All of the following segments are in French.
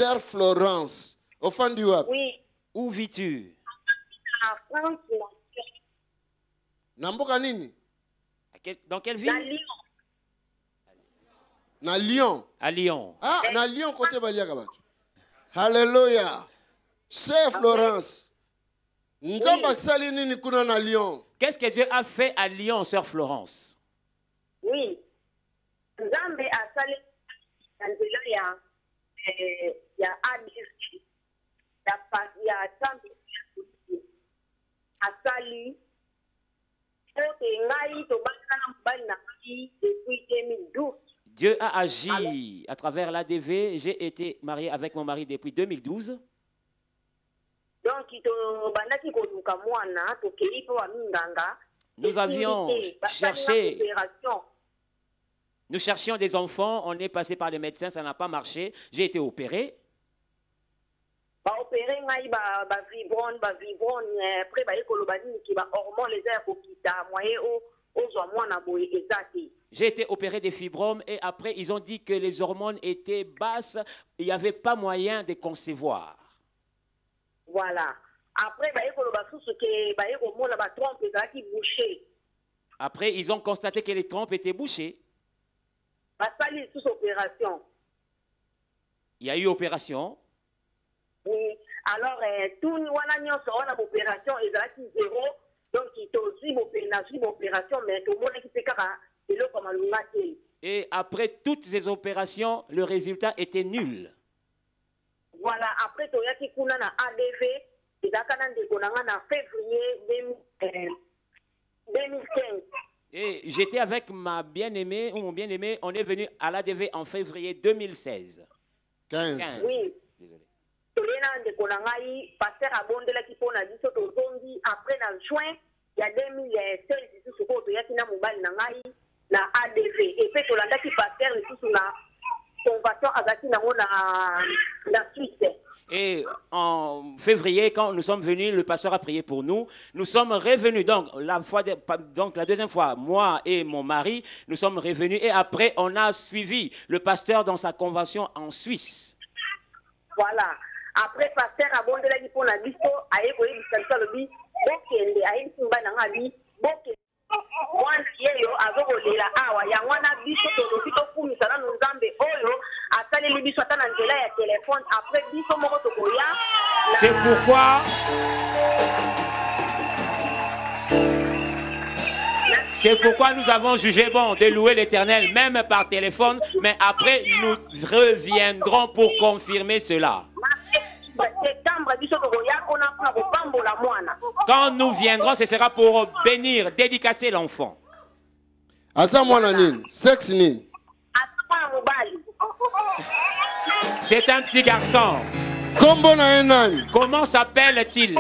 Sœur Florence. Au fond du web. Oui. Où vis-tu? En France, Namboka nini? Dans quelle dans ville? Lyon. Na Lyon. À Lyon. Ah, na Lyon côté Baliaka batu. Alléluia. Sœur Florence. Nzamba kisali nini kuna na Lyon? Qu'est-ce que Dieu a fait à Lyon, sœur Florence? Oui. Nzambe asali nzela ya ADC. Ya Nzambe asali depuis 2012. Dieu a agi à travers l'ADV. J'ai été marié avec mon mari depuis 2012. Donc, nous avions cherché. Nous cherchions des enfants. On est passé par les médecins. Ça n'a pas marché. J'ai été opéré. J'ai été opéré des fibromes et après ils ont dit que les hormones étaient basses, il n'y avait pas moyen de concevoir. Voilà. Après ils ont constaté que les trompes étaient bouchées. Il y a eu opération. Oui. Alors, tout le monde a une opération et zéro. Donc, il a une opération, mais tout le monde qui fait et après toutes ces opérations, le résultat était nul. Voilà, après, tu as dit ADV, et en février 2015. Et j'étais avec ma bien-aimée, ou mon bien-aimé, on est venu à l'ADV en février 2016. 15. Oui. Désolé. Pasteur abondela qui pona biso to zongi après dans juin il y a 2016 biso ko to yakina mobali na ngai na ADV et puis to landa ki pasteur biso na convention azaki na na Suisse. Et en février, quand nous sommes venus, le pasteur a prié pour nous. Nous sommes revenus, donc la deuxième fois, moi et mon mari, nous sommes revenus. Et après, on a suivi le pasteur dans sa convention en Suisse. Voilà. Après, pasteur abondela qui pona biso aye ko yebisa lobi bokende aye simba na ngai bokende wana yeyo azokolela awa ya wana biso tolobi tokumisa na nzambe oyo asaleli biso ata na nzela ya telefone après biso moko tokoya. C'est pourquoi nous avons jugé bon de louer l'Éternel même par téléphone, mais après nous reviendrons pour confirmer cela. Quand nous viendrons, ce sera pour bénir, dédicacer l'enfant. C'est un petit garçon. Comment s'appelle-t-il?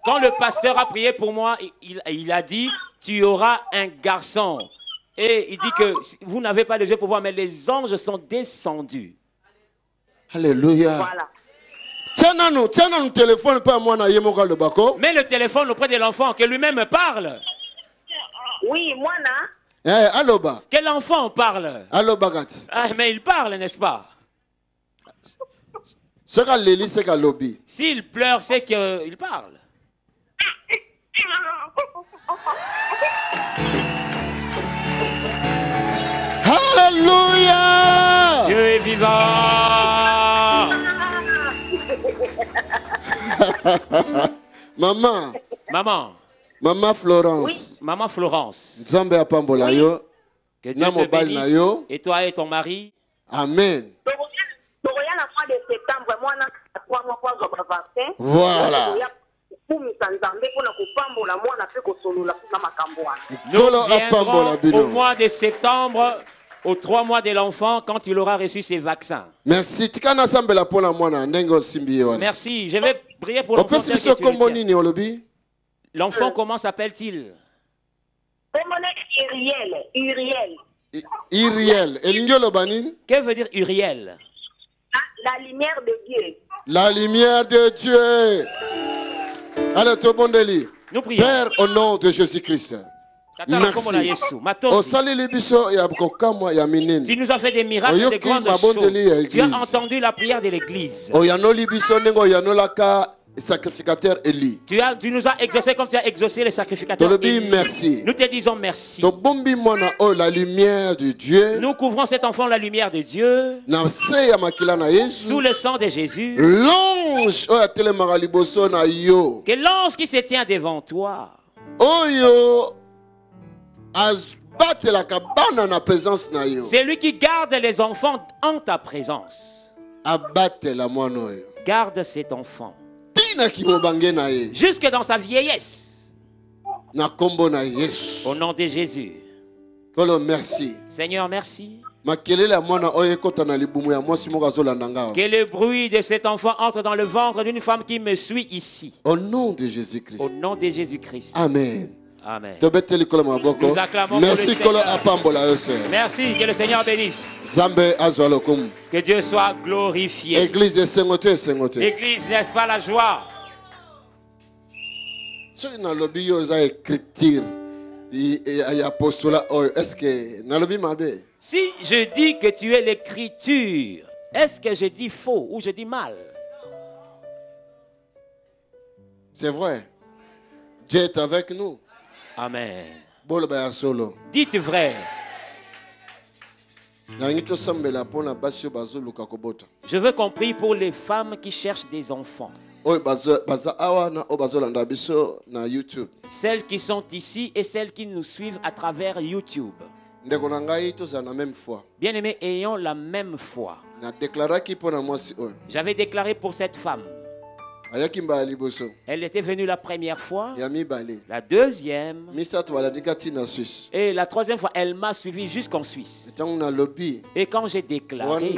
Quand le pasteur a prié pour moi, il a dit, tu auras un garçon. Et il dit que vous n'avez pas les yeux pour voir, mais les anges sont descendus. Alléluia. Voilà. Mets le téléphone auprès de l'enfant, que lui-même parle. Oui, moi, Que l'enfant parle. Ah, mais il parle, n'est-ce pas? S'il pleure, c'est qu'il parle. Alléluia. Dieu est vivant. Maman Florence. Oui. Maman Florence. Nzambe apambola yo. Que Dieu te bénisse. Et toi et ton mari. Amen. Voilà. Nous viendrons au mois de septembre, aux 3 mois de l'enfant, quand il aura reçu ses vaccins. Merci. Merci. Je vais prier pour l'enfant. L'enfant, comment s'appelle-t-il? Uriel. Que veut dire Uriel? La lumière de Dieu. La lumière de Dieu. Allez, tout le monde lit. Nous prions. Père, au nom de Jésus-Christ. Merci. Tu nous as fait des miracles, des grandes choses. Tu as entendu la prière de l'église. Tu nous as exaucé comme tu as exaucé les sacrificateurs. Merci. Nous te disons merci. La lumière de Dieu. Nous couvrons cet enfant la lumière de Dieu. Sous le sang de Jésus. L'ange. Que l'ange qui se tient devant toi. C'est lui qui garde les enfants en ta présence. Garde cet enfant jusque dans sa vieillesse. Au nom de Jésus. Merci. Seigneur, merci. Que le bruit de cet enfant entre dans le ventre d'une femme qui me suit ici. Au nom de Jésus-Christ. Au nom de Jésus-Christ. Amen. Amen. Nous acclamons. Merci, merci, que le Seigneur bénisse. Que Dieu soit glorifié. Église, L'église, n'est-ce pas la joie? Si je dis que tu es l'écriture, est-ce que je dis faux ou je dis mal? C'est vrai. Dieu est avec nous. Amen. Dites vrai. Je veux qu'on prie pour les femmes qui cherchent des enfants. Celles qui sont ici et celles qui nous suivent à travers YouTube. Bien-aimés, ayons la même foi. J'avais déclaré pour cette femme. Elle était venue la première fois, la deuxième, et la troisième fois, elle m'a suivi jusqu'en Suisse. Et quand j'ai déclaré,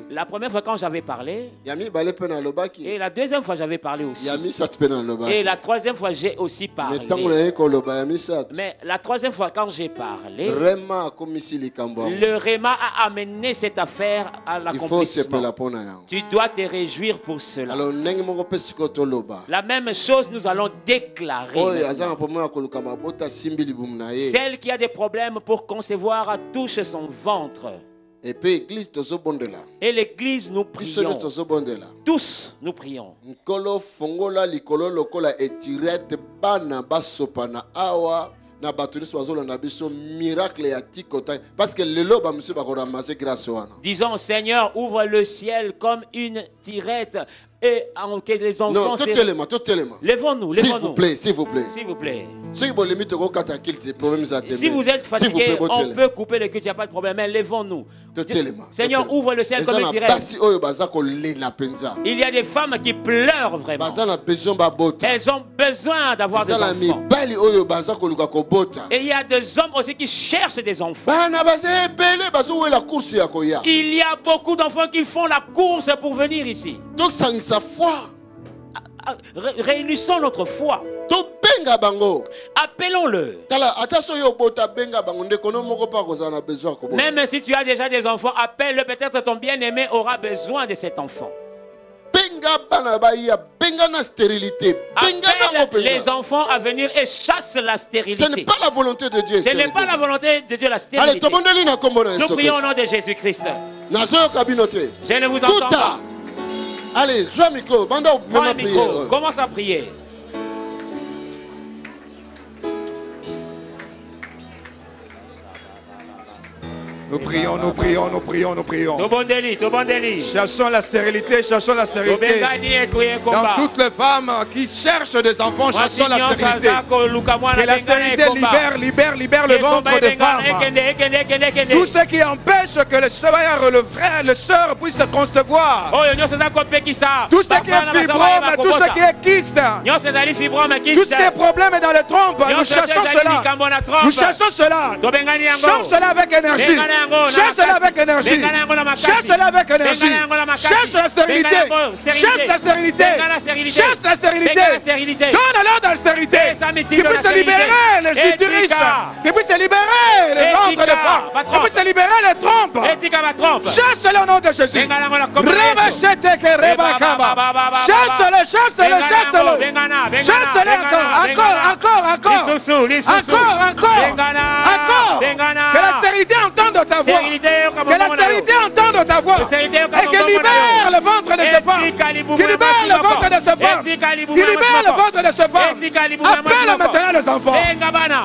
la première fois quand j'avais parlé, et la deuxième fois j'avais parlé aussi, et la troisième fois j'ai aussi parlé. Mais la troisième fois quand j'ai parlé, le Réma a amené cette affaire à l'accomplissement. Tu dois te réjouir pour cela. La même chose nous allons déclarer. Celle qui a des problèmes pour concevoir touche son ventre. Et l'église, nous prions. Tous nous prions. Disons, Seigneur, ouvre le ciel comme une tirette et que les enfants... Non, levons-nous, s'il vous plaît, s'il vous plaît. S'il vous plaît. Si vous êtes fatigué, on peut couper le culte, il n'y a pas de problème, mais levons-nous. Seigneur, ouvre le ciel comme une tirette. Il y a des femmes qui pleurent vraiment. Elles ont besoin d'avoir des enfants. Et il y a des hommes aussi qui cherchent des enfants. Il y a beaucoup d'enfants qui font la course pour venir ici. Réunissons notre foi. Appelons-le. Même si tu as déjà des enfants, appelle-le. Peut-être ton bien-aimé aura besoin de cet enfant. Appelle les enfants à venir et chasse la stérilité. Ce n'est pas la volonté de Dieu. Ce n'est pas la volonté de Dieu, la stérilité. Nous prions au nom de Jésus-Christ. Je ne vous entends pas. Allez, joue un micro. Prends un micro. Commence à prier. Nous prions, nous prions, nous prions, nous prions. Cherchons la stérilité, cherchons la stérilité. Dans toutes les femmes qui cherchent des enfants, cherchons la stérilité. Que la stérilité libère le ventre des femmes. Tout ce qui empêche que le frère, le frère, le sœur puissent concevoir. Tout ce qui est fibrome, tout ce qui est kyste. Tout ce qui est problème dans le trompe, nous cherchons cela. Nous cherchons cela. Cherchons cela avec énergie. Cherche cela avec énergie. Cherche cela avec énergie. Cherche la stérilité. Cherche la stérilité. Cherche la stérilité. Donne-leur de la stérilité. Qui puisse libérer les utérus. Qui puisse libérer le ventre femmes. On puisse libérer les trompes. Chasse-les au nom de Jésus. Chasse-les, chasse-les, chasse-les. Chasse-les encore. Que la stérilité entende ta voix. Que la stérilité entende ta voix. Et que libère le ventre de ces femmes. Qui libère le ventre de ces femmes. Qui libère le ventre de ces femmes. Appelle maintenant les enfants.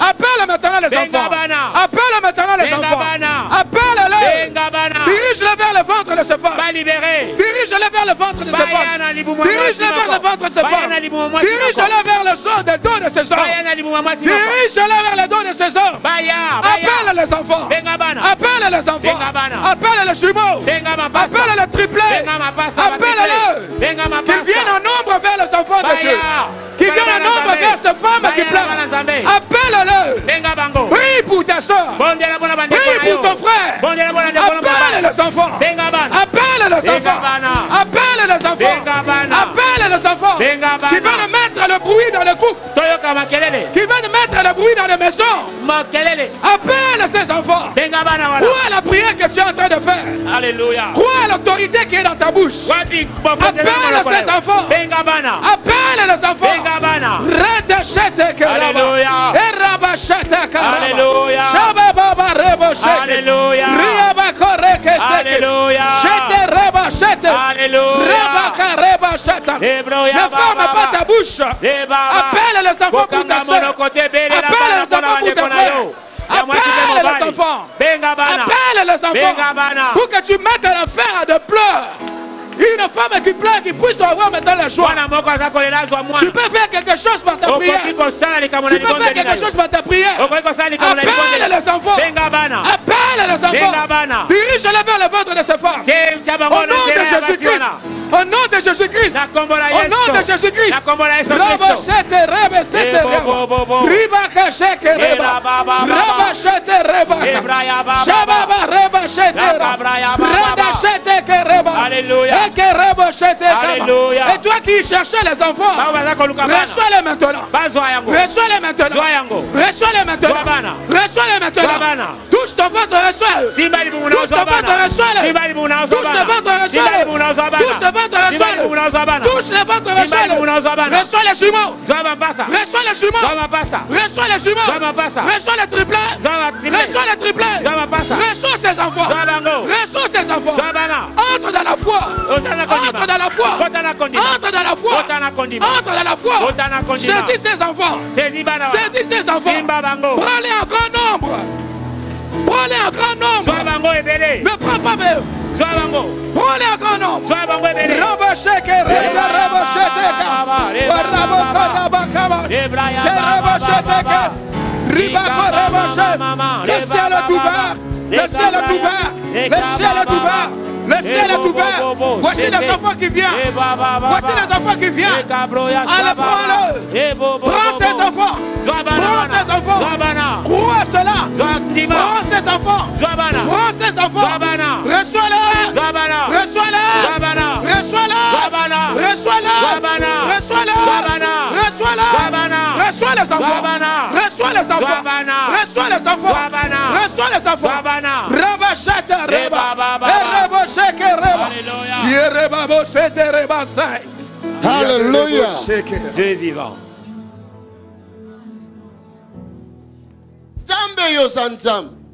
Appelle maintenant les enfants. Appelle maintenant les enfants. Appelle-les. Dirige-les vers le ventre de ces femmes. Dirige-les vers le ventre de ces femmes. Dirige-les vers le ventre de ces femmes. Dirige-les vers le dos de ces hommes. Dirige-les vers le dos de ces hommes. Appelle les enfants. Appelle les enfants. Appelle les jumeaux. Appelle les triplés. Appelle-les. Qu'ils viennent en nombre vers les enfants de Dieu. Qu'ils viennent en nombre vers ces femmes qui pleurent. Appelle-les. Prie pour ta soeur. Prie pour ton frère. Appelle les enfants. Appelle les enfants. Appelle les enfants. Appelle les enfants. Qui viennent mettre le bruit dans le couple. Qui viennent mettre le bruit dans les maisons. Appelle ces enfants. Crois à la prière que tu es en train de faire. Alléluia. Crois à l'autorité qui est dans ta bouche. Appelle ces enfants. Appelle les enfants. Alléluia. Alléluia. Alléluia. Ne ferme pas ta bouche. Appelle les enfants pour ta soeur. Appelle les enfants pour ta frère. Appelle les enfants. Appelle les enfants. Pour que tu mettes la fin à de pleurs. Une femme qui pleure, qui puisse avoir maintenant la joie. Tu peux faire quelque chose par ta prière. Tu peux faire quelque chose par ta prière. Appelle les enfants. Appelle les enfants. Dirige-les vers le ventre de ces femmes. Au nom de Jésus-Christ. Au nom de Jésus-Christ. Au nom de Jésus-Christ. Alléluia. Et toi qui cherchais les enfants, reçois-les maintenant. Reçois-les maintenant. Reçois-les maintenant. Reçois-les maintenant. Touche ton ventre, reçois-le. Touche ton ventre, reçois-le. Touche ton ventre, reçois-le. Touche ton ventre, reçois-le. Touche le ventre, reçois-le. Reçois les jumeaux. Reçois les jumeaux. Reçois les jumeaux. Reçois les triplets. Reçois les triplets. Reçois ces enfants. Reçois ces enfants. Entre dans la foi. Entre dans la foi. Entre dans la foi. Entre dans la foi. Saisis ces enfants. Saisis ces enfants. Prends-les en grand nombre. Prends-les en grand nombre. Ne prends pas peur. Prends-les en grand nombre. Le ciel est ouvert. Le ciel est ouvert. Le ciel est ouvert. Le ciel est ouvert. Voici les enfants qui viennent. Voici les enfants qui viennent. Allez, prends-le. Prends ces enfants. Prends ces enfants. Crois cela. Prends ces enfants. Prends ces enfants. Reçois-le. Reçois-le. Reçois-le. Reçois-le. Reçois-le. Reçois-le. Reçois les enfants. Reçois les enfants. Reçois les enfants. Reçois les enfants. Rabachata reba. Alléluia. Dieu est vivant.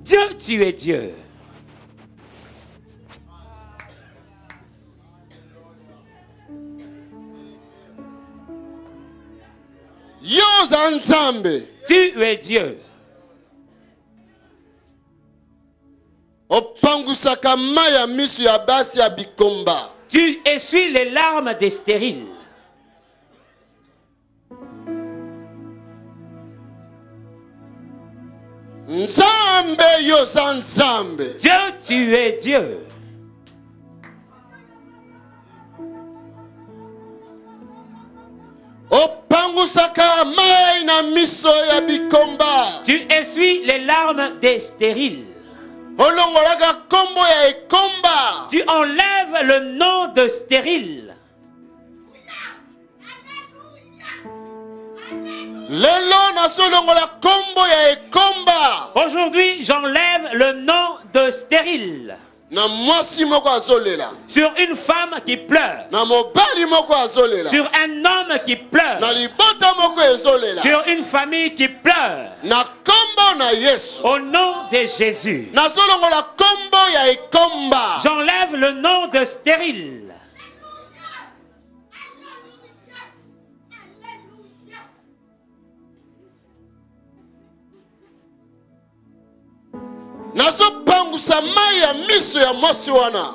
Dieu, tu es Dieu. Tu es Dieu. Tu essuies les larmes des stériles. Dieu, tu es Dieu. Tu essuies les larmes des stériles. Tu enlèves le nom de stérile. Aujourd'hui, j'enlève le nom de stérile sur une femme qui pleure, sur un homme qui pleure, sur une famille qui pleure, au nom de Jésus. J'enlève le nom de stérile.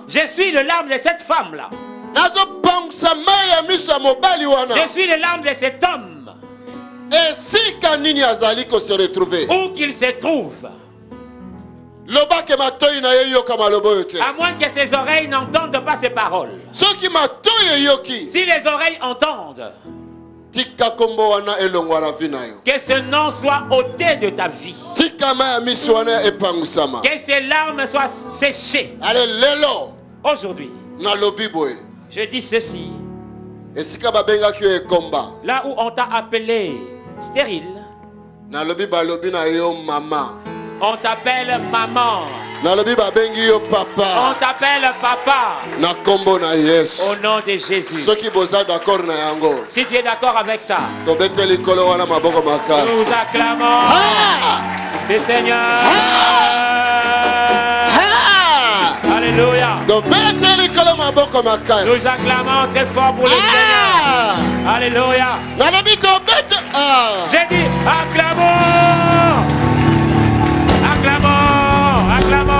Je suis le larme de cette femme-là. Je suis le larme de cet homme. Où qu'il se trouve. À moins que ses oreilles n'entendent pas ces paroles. Si les oreilles entendent, que ce nom soit ôté de ta vie. Que ces larmes soient séchées. Aujourd'hui, je dis ceci. Là où on t'a appelé stérile, on t'appelle maman. On t'appelle papa. Au nom de Jésus. Si tu es d'accord avec ça, nous acclamons le Seigneur. Alléluia. Nous acclamons très fort pour le Seigneur. Alléluia. J'ai dit acclamons. Acclamons, acclamons.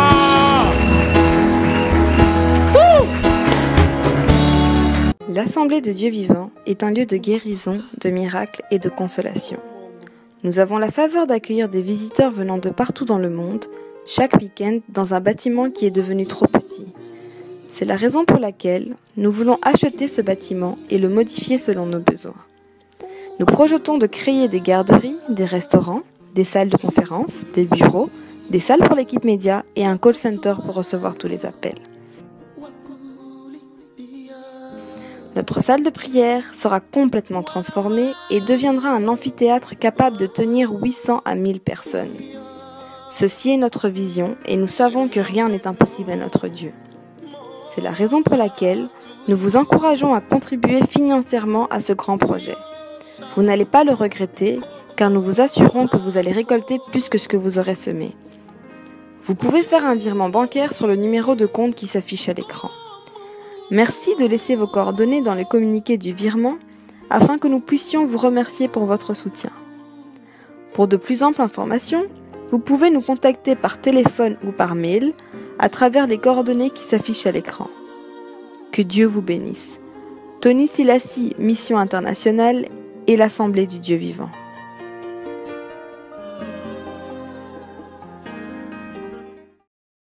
L'Assemblée de Dieu vivant est un lieu de guérison, de miracles et de consolation. Nous avons la faveur d'accueillir des visiteurs venant de partout dans le monde, chaque week-end dans un bâtiment qui est devenu trop petit. C'est la raison pour laquelle nous voulons acheter ce bâtiment et le modifier selon nos besoins. Nous projetons de créer des garderies, des restaurants, des salles de conférence, des bureaux, des salles pour l'équipe média et un call center pour recevoir tous les appels. Notre salle de prière sera complètement transformée et deviendra un amphithéâtre capable de tenir 800 à 1000 personnes. Ceci est notre vision et nous savons que rien n'est impossible à notre Dieu. C'est la raison pour laquelle nous vous encourageons à contribuer financièrement à ce grand projet. Vous n'allez pas le regretter car nous vous assurons que vous allez récolter plus que ce que vous aurez semé. Vous pouvez faire un virement bancaire sur le numéro de compte qui s'affiche à l'écran. Merci de laisser vos coordonnées dans le communiqué du virement afin que nous puissions vous remercier pour votre soutien. Pour de plus amples informations, vous pouvez nous contacter par téléphone ou par mail à travers les coordonnées qui s'affichent à l'écran. Que Dieu vous bénisse. Tony Silassi, Mission Internationale et l'Assemblée du Dieu Vivant.